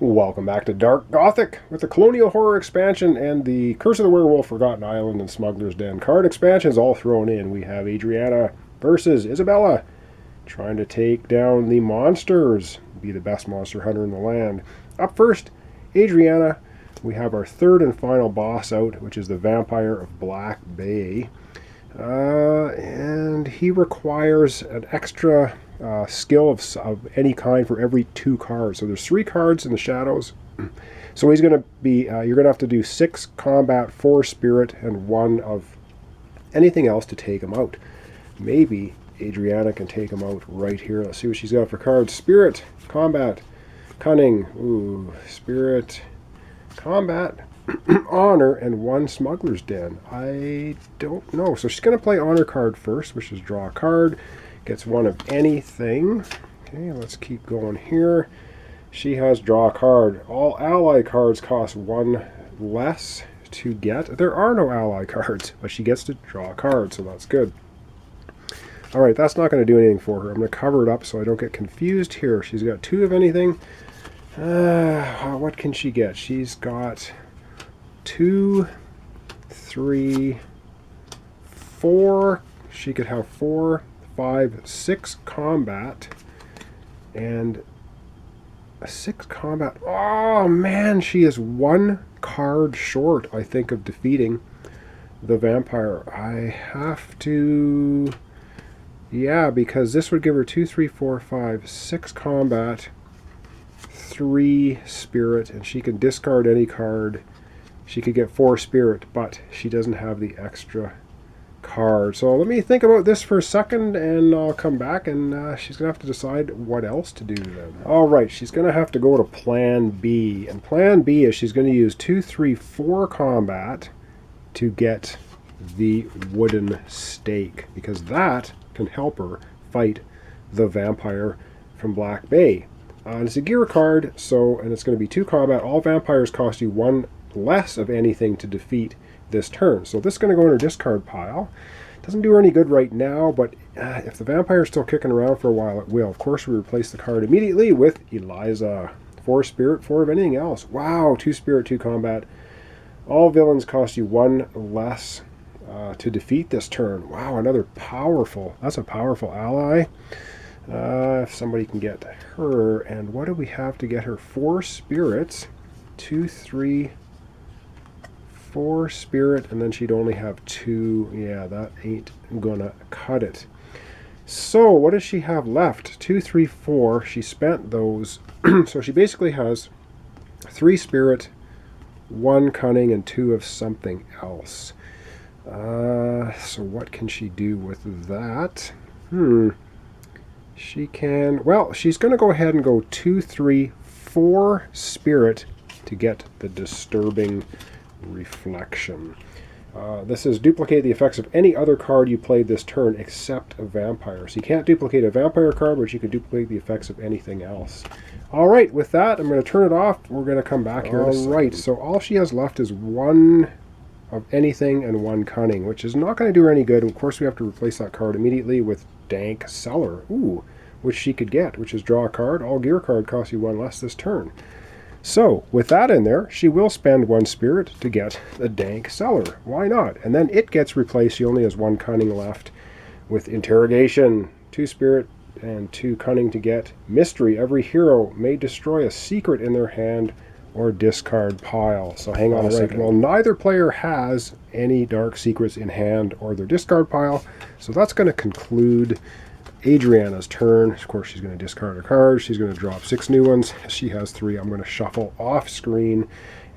Welcome back to Dark Gothic with the Colonial Horror expansion and the Curse of the Werewolf, Forgotten Island, and Smuggler's Den card expansions all thrown in. We have Adriana versus Isabella trying to take down the monsters, be the best monster hunter in the land. Up first, Adriana. We have our third and final boss out, which is the Vampire of Black Bay. And he requires an extra skill of any kind for every 2 cards. So there's 3 cards in the shadows. So he's going to be, you're going to have to do 6 combat, 4 spirit, and 1 of anything else to take him out. Maybe Adriana can take him out right here. Let's see what she's got for cards. Spirit, combat, cunning, ooh, spirit, combat, honor, and 1 smuggler's den. I don't know. So she's going to play honor card first, which is draw a card. Gets 1 of anything. Okay, let's keep going here. She has draw a card. All ally cards cost 1 less to get. There are no ally cards, but she gets to draw a card, so that's good. Alright, that's not going to do anything for her. I'm going to cover it up so I don't get confused here. She's got 2 of anything. What can she get? She's got 2, 3, 4. She could have 4, 5, 6 combat, and a 6 combat. Oh man, she is 1 card short, I think, of defeating the vampire. I have to, yeah, because this would give her 2, 3, 4, 5, 6 combat, 3 spirit, and she can discard any card. She could get 4 spirit, but she doesn't have the extra card. So let me think about this for a second, and I'll come back, and she's going to have to decide what else to do then. Alright, she's going to have to go to plan B. And plan B is she's going to use 2, 3, 4 combat to get the wooden stake, because that can help her fight the vampire from Black Bay. And it's a gear card, so, and it's going to be 2 combat. All vampires cost you 1 less of anything to defeat this turn. So this is going to go in her discard pile. Doesn't do her any good right now, but if the vampire is still kicking around for a while, it will. Of course, we replace the card immediately with Eliza. 4 spirit, 4 of anything else. Wow, 2 spirit, 2 combat. All villains cost you 1 less to defeat this turn. Wow, another powerful, that's a powerful ally. If somebody can get her, and what do we have to get her? 4 spirits, 2, 3, 4 spirit, and then she'd only have 2. Yeah, that ain't gonna cut it. So what does she have left? 2, 3, 4. She spent those. So she basically has 3 spirit, 1 cunning, and 2 of something else. So what can she do with that? She can, well, she's going to go ahead and go 2, 3, 4 spirit to get the disturbing reflection. This is duplicate the effects of any other card you played this turn except a vampire. So you can't duplicate a vampire card, but you can duplicate the effects of anything else. Alright, with that, I'm going to turn it off. We're going to come back here. Alright, so all she has left is 1 of anything and 1 cunning, which is not going to do her any good. Of course, we have to replace that card immediately with Dank Cellar, which she could get, which is draw a card. All gear card costs you 1 less this turn. So, with that in there, she will spend 1 spirit to get the Dank Cellar. Why not? And then it gets replaced. She only has 1 cunning left with Interrogation. 2 spirit and 2 cunning to get Mystery. Every hero may destroy a secret in their hand or discard pile. So hang on a second. Well, neither player has any dark secrets in hand or their discard pile. So that's going to conclude Adriana's turn. Of course, she's going to discard her cards. She's going to drop 6 new ones. She has 3. I'm going to shuffle off screen,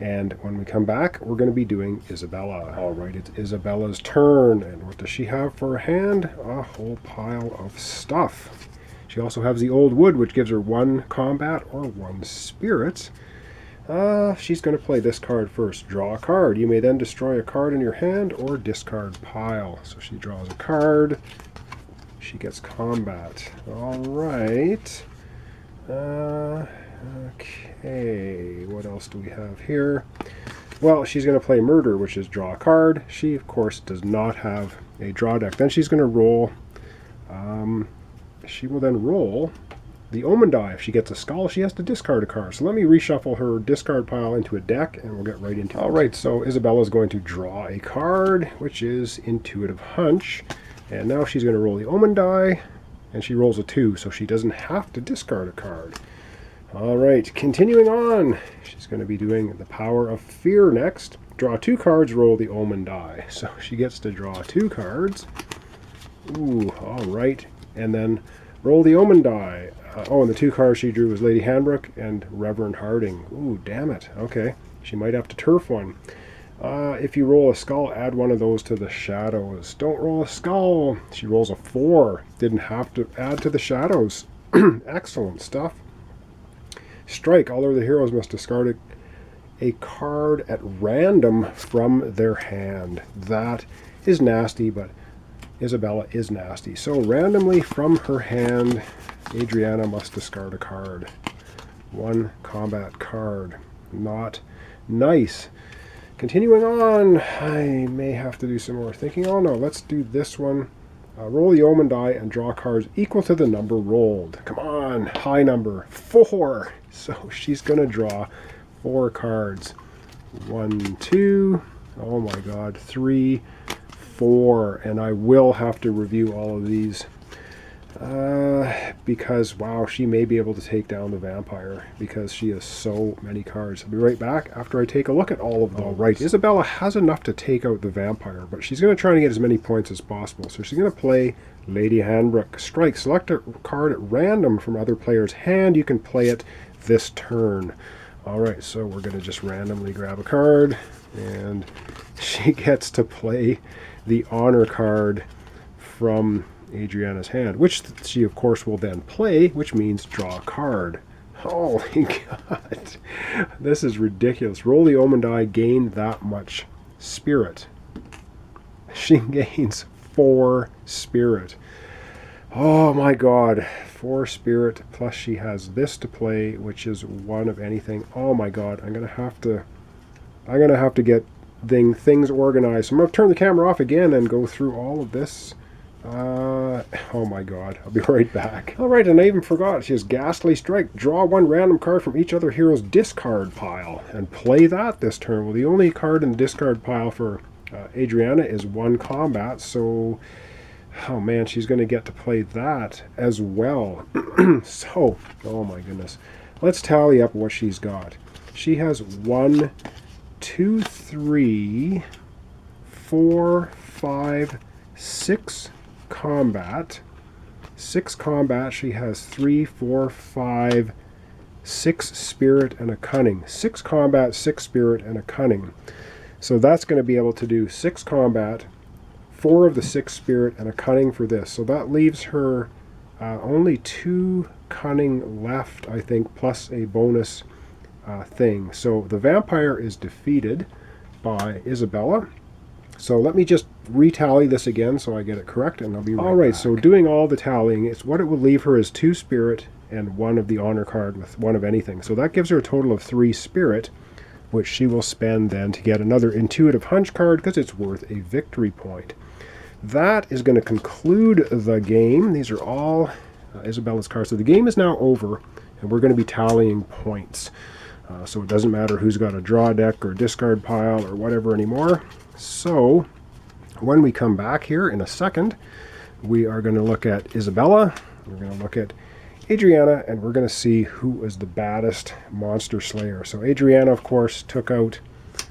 and when we come back, we're going to be doing Isabella. All right, it's Isabella's turn, and what does she have for a hand? A whole pile of stuff. She also has the old wood, which gives her 1 combat or 1 spirit. She's going to play this card first. Draw a card. You may then destroy a card in your hand or discard pile. So she draws a card. She gets combat. All right. Okay. What else do we have here? Well, she's going to play murder, which is draw a card. She, of course, does not have a draw deck. Then she's going to roll. She will then roll the omen die. If she gets a skull, she has to discard a card. So let me reshuffle her discard pile into a deck, and we'll get right into it. All right, so Isabella is going to draw a card, which is Intuitive Hunch. And now she's going to roll the omen die, and she rolls a 2, so she doesn't have to discard a card. All right, continuing on. She's going to be doing the Power of Fear next. Draw 2 cards, roll the omen die. So she gets to draw 2 cards. Ooh, all right. And then roll the omen die. Oh, and the 2 cards she drew was Lady Hanbrook and Reverend Harding. Ooh, damn it. Okay, she might have to turf one. If you roll a skull, add one of those to the shadows. Don't roll a skull. She rolls a 4. Didn't have to add to the shadows. Excellent stuff. Strike. All of the heroes must discard a card at random from their hand. That is nasty, but Isabella is nasty. So randomly from her hand, Adriana must discard a card. 1 combat card. Not nice. Continuing on, I may have to do some more thinking. Oh no, let's do this one. Roll the omen die and draw cards equal to the number rolled. Come on, high number, 4. So she's going to draw 4 cards. 1, 2, oh my god, 3, 4. And I will have to review all of these. Because, wow, she may be able to take down the vampire because she has so many cards. I'll be right back after I take a look at all of them. All right, Isabella has enough to take out the vampire, but she's going to try to get as many points as possible. So she's going to play Lady Hanbrook. Strike. Select a card at random from other player's hand. You can play it this turn. All right, so we're going to just randomly grab a card, and she gets to play the honor card from Adriana's hand, which she of course will then play, which means draw a card. Holy god, this is ridiculous. Roll the omen die, gain that much spirit. She gains 4 spirit. Oh my god, 4 spirit, plus she has this to play, which is 1 of anything. Oh my god, I'm gonna have to get things organized. So I'm gonna turn the camera off again and go through all of this. Oh my god, I'll be right back. Alright, and I even forgot, she has Ghastly Strike. Draw 1 random card from each other hero's discard pile and play that this turn. Well, the only card in the discard pile for Adriana is 1 combat, so oh man, she's going to get to play that as well. So, oh my goodness. Let's tally up what she's got. She has 1, 2, 3, 4, 5, 6 combat. 6 combat. She has 3, 4, 5, 6 spirit and a cunning. 6 combat, 6 spirit and a cunning. So that's going to be able to do 6 combat, 4 of the 6 spirit and a cunning for this. So that leaves her only 2 cunning left, I think, plus a bonus thing. So the vampire is defeated by Isabella. So let me just retally this again so I get it correct, and I'll be right back. So doing all the tallying, it's what it will leave her is 2 spirit and 1 of the honor card with 1 of anything. So that gives her a total of 3 spirit, which she will spend then to get another Intuitive Hunch card because it's worth a victory point. That is going to conclude the game. These are all Isabella's cards. So the game is now over, and we're going to be tallying points. So it doesn't matter who's got a draw deck or discard pile or whatever anymore. So when we come back here in a second, we are going to look at Isabella, we're going to look at Adriana, and we're going to see who is the baddest monster slayer. So Adriana, of course, took out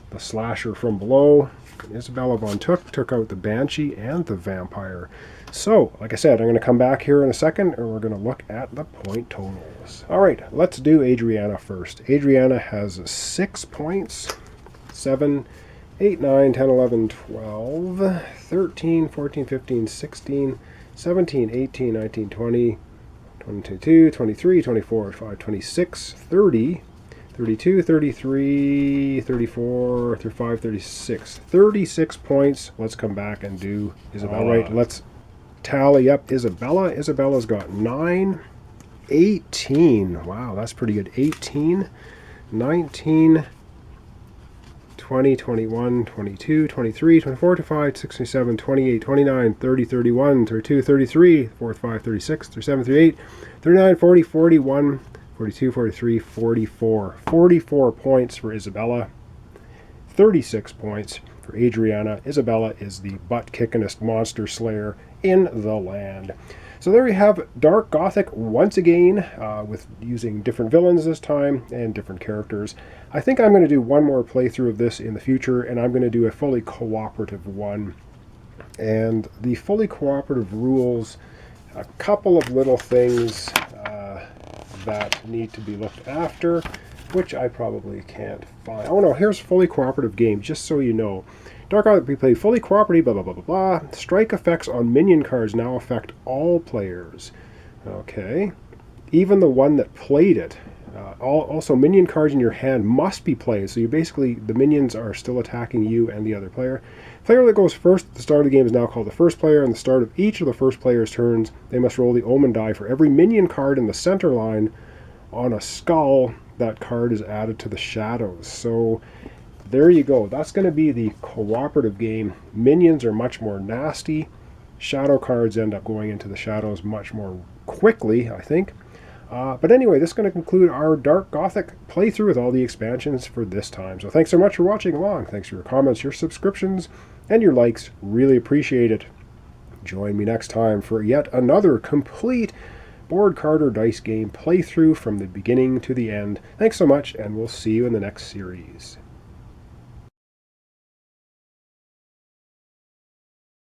the slasher from below. Isabella Von took out the Banshee and the vampire. So, like I said, I'm going to come back here in a second, and we're going to look at the point totals. All right, let's do Adriana first. Adriana has 6 points. 7, 8, 9, 10, 11, 12, 13, 14, 15, 16, 17, 18, 19, 20, 22, 23, 24, 25, 26, 30, 32, 33, 34, 35, 36. 36 points. Let's come back and do Isabella. All right, let's tally up Isabella. Isabella's got 9, 18. Wow, that's pretty good. 18, 19, 20, 21, 22, 23, 24, 25, 26, 27, 28, 29, 30, 31, 32, 33, 45, 36, 37, 38, 39, 40, 41, 42, 43, 44. 44 points for Isabella. 36 points for Adriana. Isabella is the butt-kickingest monster slayer in the land. So there we have Dark Gothic once again, with using different villains this time and different characters. I think I'm going to do one more playthrough of this in the future, and I'm going to do a fully cooperative one. And the fully cooperative rules, a couple of little things that need to be looked after, which I probably can't find. Oh no, here's fully cooperative game, just so you know. Dark Gothic, we play fully cooperative, blah, blah, blah, blah, blah. Strike effects on minion cards now affect all players. Okay. Even the one that played it. Also, minion cards in your hand must be played, so you basically, the minions are still attacking you and the other player. Player that goes first at the start of the game is now called the first player. On the start of each of the first player's turns, they must roll the omen die for every minion card in the center line on a skull. That card is added to the shadows. So there you go. That's going to be the cooperative game. Minions are much more nasty. Shadow cards end up going into the shadows much more quickly, I think. But anyway, this is going to conclude our Dark Gothic playthrough with all the expansions for this time. So thanks so much for watching along. Thanks for your comments, your subscriptions, and your likes. Really appreciate it. Join me next time for yet another complete board card or dice game playthrough from the beginning to the end. Thanks so much, and we'll see you in the next series.